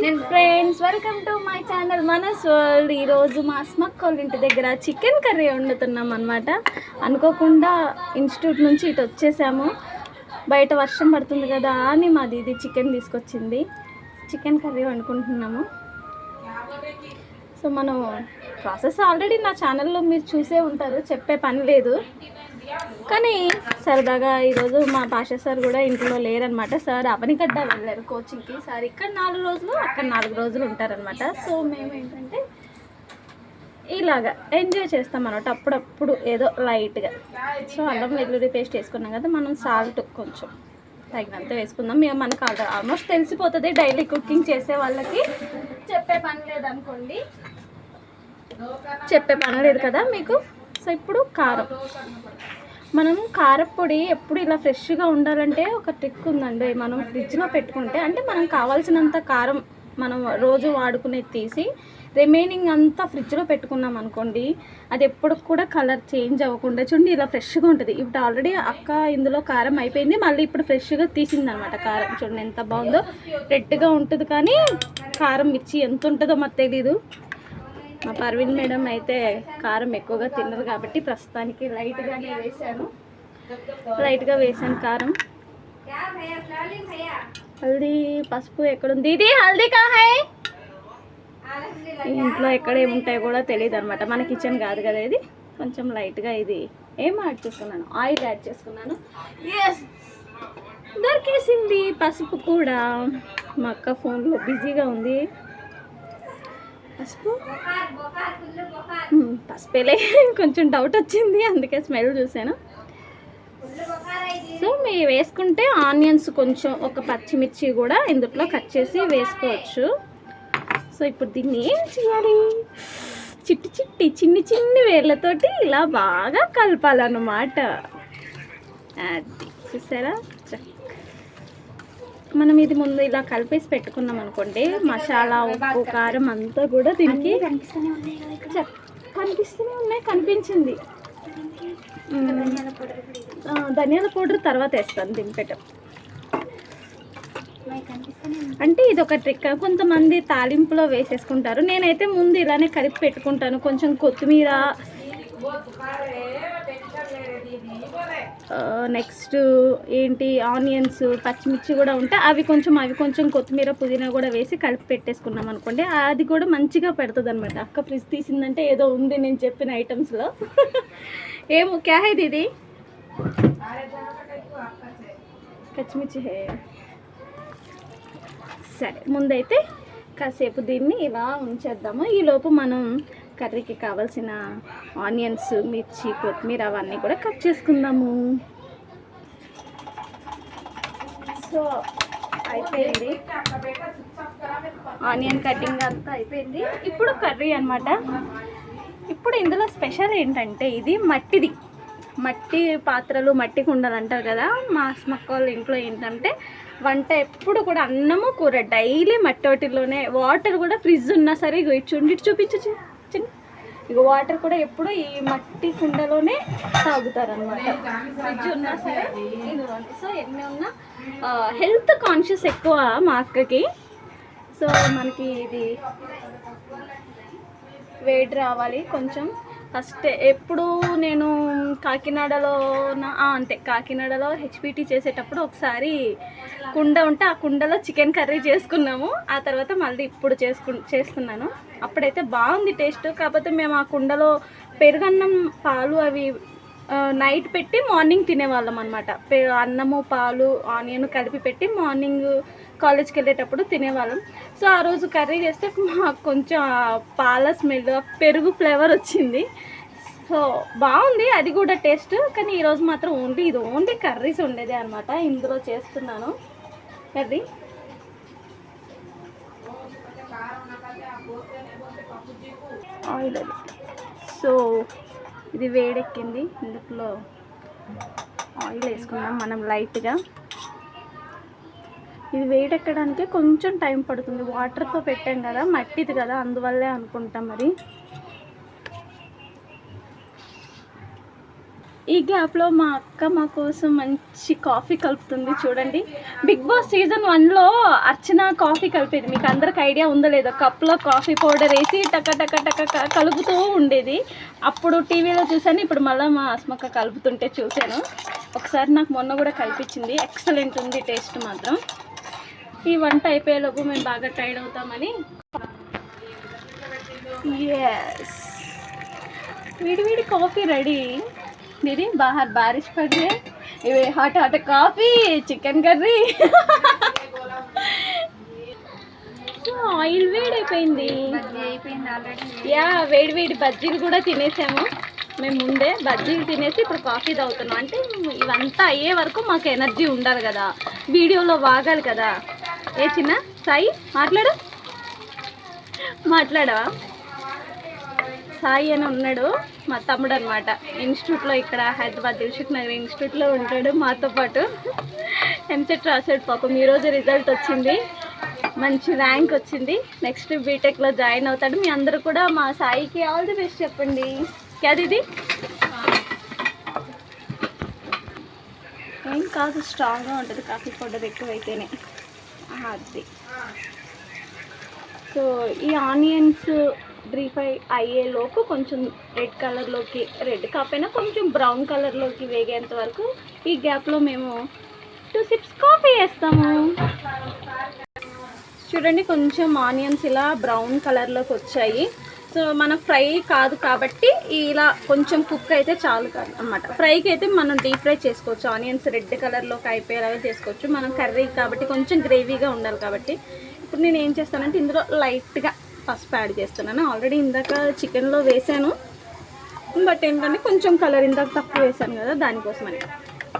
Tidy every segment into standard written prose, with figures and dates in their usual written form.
నేను friends welcome to my channel Manas world. ఈరోజు మా అస్మక్క వాళ్ళ ఇంటి దగ్గర చికెన్ కర్రీ వండుతున్నాం అనమాట. అనుకోకుండా ఇన్స్టిట్యూట్ నుంచి ఇటు వచ్చేసాము. బయట వర్షం పడుతుంది కదా అని మాది ఇది చికెన్ తీసుకొచ్చింది. చికెన్ కర్రీ వండుకుంటున్నాము. సో మనం ప్రాసెస్ ఆల్రెడీ నా ఛానల్లో మీరు చూసే ఉంటారు, చెప్పే పని లేదు. కానీ సరదాగా ఈరోజు మా పాషా సార్ కూడా ఇంట్లో లేరనమాట. సార్ అవనిగడ్డ వెళ్ళారు కోచింగ్కి. సార్ ఇక్కడ 4 రోజులు అక్కడ 4 రోజులు ఉంటారనమాట. సో మేము ఏంటంటే ఇలాగా ఎంజాయ్ చేస్తాం అన్నమాట అప్పుడప్పుడు ఏదో లైట్గా. సో అల్లం వెల్లుల్లి పేస్ట్ వేసుకున్నాం కదా, మనం సాల్ట్ కొంచెం తగినంత వేసుకుందాం. మేము మనకు ఆల్మోస్ట్ తెలిసిపోతుంది, డైలీ కుకింగ్ చేసే వాళ్ళకి చెప్పే పని లేదనుకోండి, చెప్పే పని లేదు కదా మీకు. సో ఇప్పుడు కారం, మనం కారపొడి ఎప్పుడు ఇలా ఫ్రెష్గా ఉండాలంటే ఒక ట్రిక్ ఉందండి. మనం ఫ్రిడ్జ్లో పెట్టుకుంటే, అంటే మనం కావాల్సినంత కారం మనం రోజు వాడుకునేది తీసి రిమైనింగ్ అంతా ఫ్రిడ్జ్లో పెట్టుకున్నాం అనుకోండి, అది ఎప్పుడు కూడా కలర్ చేంజ్ అవ్వకుండా చూడండి ఇలా ఫ్రెష్గా ఉంటుంది. ఇప్పుడు ఆల్రెడీ అక్క ఇందులో కారం అయిపోయింది, మళ్ళీ ఇప్పుడు ఫ్రెష్గా తీసిందనమాట కారం. చూడండి ఎంత బాగుందో, రెడ్గా ఉంటుంది. కానీ కారం మిర్చి ఎంత ఉంటుందో మాకు తెలీదు. మా పర్వీన్ మేడం అయితే కారం ఎక్కువగా తినరు కాబట్టి ప్రస్తుతానికి లైట్గానే వేసాను, కారం. హల్దీ పసుపు ఎక్కడుంది ఇది? హల్దీ కా హై? ఇంట్లో ఎక్కడ ఏముంటాయో కూడా తెలియదు అనమాట, మన కిచెన్ కాదు కదా ఇది. కొంచెం లైట్గా ఇది ఏం యాడ్ చేసుకున్నాను, ఆయిల్ యాడ్ చేసుకున్నాను. ఎస్, దొరికేసింది పసుపు కూడా. మా అక్క ఫోన్లో బిజీగా ఉంది. పసుపేలే, కొంచెం డౌట్ వచ్చింది అందుకే స్మెల్ చూసాను. సో మీరు వేసుకుంటే ఆనియన్స్ కొంచెం, ఒక పచ్చిమిర్చి కూడా ఇందులో కట్ చేసి వేసుకోవచ్చు. సో ఇప్పుడు దీన్ని ఏం చేయాలి, చిన్ని వేళ్ళతోటి ఇలా బాగా కలపాలన్నమాట. అది చూసారా, మనం ఇది ముందు ఇలా కలిపేసి పెట్టుకున్నాం అనుకోండి, మసాలా ఉప్పు కారం అంతా కూడా దీనికి కనిపిస్తూనే ఉన్నాయి. కనిపించింది. ధనియాల పౌడర్ తర్వాత వేస్తాను దింపేటం. అంటే ఇది ఒక ట్రిక్, కొంతమంది తాలింపులో వేసేసుకుంటారు. నేనైతే ముందు ఇలానే కలిపి పెట్టుకుంటాను. కొంచెం కొత్తిమీర, నెక్స్ట్ ఏంటి ఆనియన్స్, పచ్చిమిర్చి కూడా ఉంటే అవి కొంచెం కొత్తిమీర పుదీనా కూడా వేసి కలిపి పెట్టేసుకున్నాం అనుకోండి, అది కూడా మంచిగా పెడుతుంది అనమాట. అక్క ఫ్రిడ్జ్ తీసిందంటే ఏదో ఉంది నేను చెప్పిన ఐటమ్స్లో. ఏమో క్యా హై దీది? పచ్చిమిర్చి హే. సరే ముందైతే కాసేపు దీన్ని ఇలా ఉంచేద్దాము. ఈలోపు మనం కర్రీకి కావాల్సిన ఆనియన్స్, మిర్చి, కొత్తిమీర అవన్నీ కూడా కట్ చేసుకుందాము. సో అయిపోయింది, ఆనియన్ కటింగ్ అంతా అయిపోయింది. ఇప్పుడు కర్రీ అనమాట. ఇప్పుడు ఇందులో స్పెషల్ ఏంటంటే ఇది మట్టి పాత్రలు, మట్టి కుండలు అంటారు కదా. మా అస్మక్క వాళ్ళ ఇంట్లో ఏంటంటే వంట ఎప్పుడు కూడా అన్నము కూర డైలీ మట్టి వాటిల్లోనే. వాటర్ కూడా ఫ్రిడ్జ్ ఉన్నా సరే చూపించు చిన్న, ఇక వాటర్ కూడా ఎప్పుడు ఈ మట్టి కుండలోనే తాగుతారనమాట, ఫ్రిడ్జ్ ఉన్నా సరే. సో ఎన్ని ఉన్నా హెల్త్ కాన్షియస్ ఎక్కువ మా అక్కకి. సో మనకి ఇది వేడి రావాలి కొంచెం. ఫస్ట్ ఎప్పుడు నేను కాకినాడలో హెచ్పిటి చేసేటప్పుడు ఒకసారి కుండ ఉంటే ఆ కుండలో చికెన్ కర్రీ చేసుకున్నాము. ఆ తర్వాత మళ్ళీ ఇప్పుడు చేస్తున్నాను. అప్పుడైతే బాగుంది టేస్ట్. కాకపోతే మేము ఆ కుండలో పెరుగన్నం, పాలు అవి నైట్ పెట్టి మార్నింగ్ తినేవాళ్ళం అనమాట. అన్నము, పాలు, ఆనియన్ కలిపి పెట్టి మార్నింగ్ కాలేజ్కి వెళ్ళేటప్పుడు తినేవాళ్ళం. సో ఆ రోజు కర్రీ చేస్తే మాకు కొంచెం పాల స్మెల్, పెరుగు ఫ్లేవర్ వచ్చింది. సో బాగుంది అది కూడా టేస్ట్. కానీ ఈరోజు మాత్రం ఓన్లీ కర్రీస్ ఉండేదే అనమాట. ఇందులో చేస్తున్నాను కర్రీ. ఆయిల్ అది. సో ఇది వేడెక్కింది, ఇందులో ఆయిల్ వేసుకున్నాం మనం లైట్గా. ఇది వేడెక్కడానికి కొంచెం టైం పడుతుంది, వాటర్తో పెట్టాం కదా, మట్టిది కదా, అందువల్లే అనుకుంటాం మరి. ఈ గ్యాప్లో మా అక్క మా కోసం మంచి కాఫీ కలుపుతుంది చూడండి. బిగ్ బాస్ సీజన్ 1లో అర్చన కాఫీ కలిపేది, మీకు అందరికి ఐడియా ఉందో లేదో. కప్లో కాఫీ పౌడర్ వేసి టక టక టక కలుపుతూ ఉండేది. అప్పుడు టీవీలో చూశాను, ఇప్పుడు మళ్ళీ మా అస్మక్క కలుపుతుంటే చూశాను. ఒకసారి నాకు మొన్న కూడా కలిపించింది, ఎక్సలెంట్ ఉంది టేస్ట్ మాత్రం. ఈ వంట అయిపోయేలోపు మేము బాగా టైర్డ్ అవుతామని ఎస్ వేడి కాఫీ రెడీ. दीदी बाहर बारिश पड़ रही है, ये hot hot coffee chicken curry. Oil వేడైపోయింది, యా వేడి బజ్జీలు కూడా తినేసాము మేము. ముందే బజ్జీలు తినేసి ఇప్పుడు కాఫీ తాగుతున్నాం. అంటే ఇవంతా అయ్యే వరకు మాకు ఎనర్జీ ఉండాలి కదా, వీడియోలో వాగాలి కదా. ఏ చిన్న సాయి మాట్లాడవా? సాయి అని ఉన్నాడు, మా తమ్ముడు అనమాట. ఇన్స్టిట్యూట్లో ఇక్కడ హైదరాబాద్ దిల్సుఖ్ నగర్ ఇన్స్టిట్యూట్లో ఉంటాడు మాతో పాటు. ఎంసెట్ రాసాడు పాపం, ఈరోజు రిజల్ట్ వచ్చింది, మంచి ర్యాంక్ వచ్చింది. నెక్స్ట్ బీటెక్లో జాయిన్ అవుతాడు. మీ అందరూ కూడా మా సాయికి ఆల్ ది బెస్ట్ చెప్పండి. క్యాది ఇది ఏం కాదు, స్ట్రాంగ్గా ఉంటుంది కాఫీ పౌడర్ ఎక్కువైతేనే. అది సో ఈ ఆనియన్స్ డ్రీ ఫ్రై అయ్యేలోపు కొంచెం రెడ్ కలర్లోకి, రెడ్ కాకపోయినా కొంచెం బ్రౌన్ కలర్లోకి వేగేంత వరకు ఈ గ్యాప్లో మేము 2 సిప్స్ కాఫీ వేస్తాము. చూడండి కొంచెం ఆనియన్స్ ఇలా బ్రౌన్ కలర్లోకి వచ్చాయి. సో మన ఫ్రై కాదు కాబట్టి ఇలా కొంచెం కుక్ అయితే చాలు అన్నమాట. ఫ్రైకి అయితే మనం డీప్ ఫ్రై చేసుకోవచ్చు, ఆనియన్స్ రెడ్ కలర్లోకి అయిపోయేలాగా చేసుకోవచ్చు. మనం కర్రీ కాబట్టి కొంచెం గ్రేవీగా ఉండాలి కాబట్టి ఇప్పుడు నేను ఏం చేస్తానంటే ఇందులో లైట్గా పసుపు యాడ్ చేస్తున్నాను. ఆల్రెడీ ఇందాక చికెన్లో వేసాను, బట్ ఏంటంటే కొంచెం కలర్ ఇందాక తక్కువ వేసాను కదా, దానికోసమని.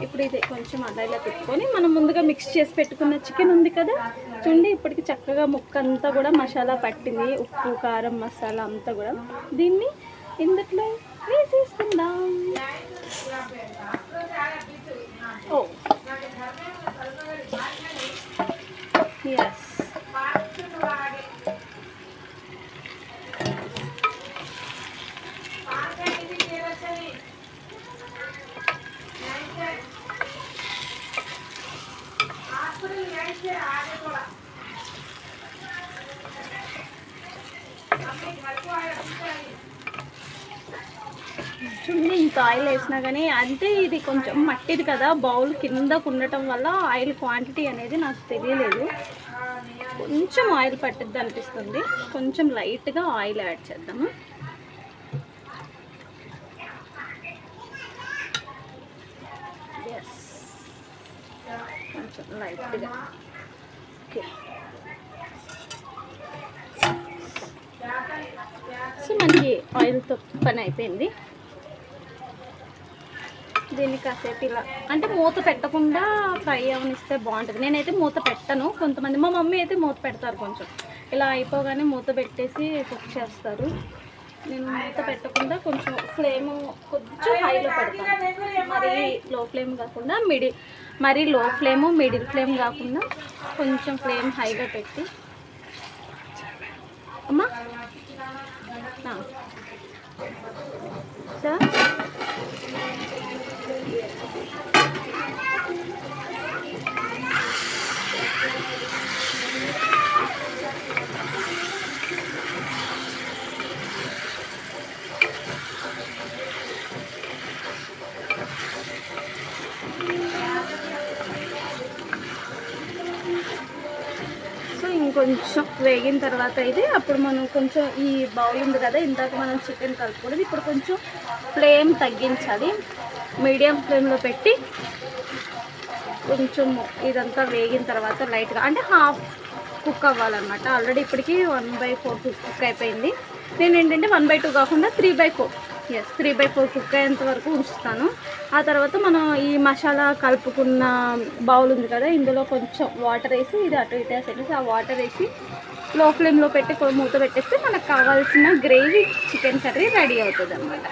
ఇప్పుడు ఇది కొంచెం అలా ఇలా పెట్టుకొని మనం ముందుగా మిక్స్ చేసి పెట్టుకున్న చికెన్ ఉంది కదా చూడండి, ఇప్పటికి చక్కగా ముక్క అంతా కూడా మసాలా పట్టింది, ఉప్పు కారం మసాలా అంతా కూడా. దీన్ని ఇందులో వేసేసుకుందాం. ఓ ఎస్, చూడండి ఇంత ఆయిల్ వేసినా కానీ అంటే ఇది కొంచెం మట్టిది కదా, బౌల్ కిందకు ఉండటం వల్ల ఆయిల్ క్వాంటిటీ అనేది నాకు తెలియలేదు. కొంచెం ఆయిల్ పట్టిద్ది అనిపిస్తుంది, కొంచెం లైట్గా ఆయిల్ యాడ్ చేద్దాము. ఎస్, కొంచెం లైట్గా. ఓకే, సో మనకి ఆయిల్తో పని అయిపోయింది. దీన్ని కాసేపు ఇలా అంటే మూత పెట్టకుండా ఫ్రై అవనిస్తే బాగుంటుంది. నేనైతే మూత పెట్టను, కొంతమంది మా మమ్మీ అయితే మూత పెడతారు. కొంచెం ఇలా అయిపోగానే మూత పెట్టేసి కుక్ చేస్తారు. నేను మూత పెట్టకుండా కొంచెం ఫ్లేమ్ కొంచెం హైలో పెడతాను, మరీ లో ఫ్లేమ్ కాకుండా మరీ లో ఫ్లేము మిడిల్ ఫ్లేమ్ కాకుండా కొంచెం ఫ్లేమ్ హైలో పెట్టి. అమ్మా సార్ ఇంకొంచెం వేగిన తర్వాత అయితే అప్పుడు మనం కొంచెం ఈ బౌల్ ఉంది కదా ఇందాక మనం చికెన్ కలుపుకోవడం, ఇప్పుడు కొంచెం ఫ్లేమ్ తగ్గించాలి, మీడియం ఫ్లేమ్లో పెట్టి కొంచెం ఇదంతా వేగిన తర్వాత లైట్గా అంటే హాఫ్ కుక్ అవ్వాలన్నమాట. ఆల్రెడీ ఇప్పటికి 1/4 కుక్ అయిపోయింది. నేను ఏంటంటే 1/2 కాకుండా 3/4, ఎస్ 3/4 కుక్ అయ్యేంత వరకు ఉంచుతాను. ఆ తర్వాత మనం ఈ మసాలా కలుపుకున్న బౌల్ ఉంది కదా ఇందులో కొంచెం వాటర్ వేసి ఇది అటు ఇటు వేసేసి ఆ వాటర్ వేసి లో ఫ్లేమ్లో పెట్టి మూత పెట్టేస్తే మనకు కావాల్సిన గ్రేవీ చికెన్ కర్రీ రెడీ అవుతుంది అన్నమాట.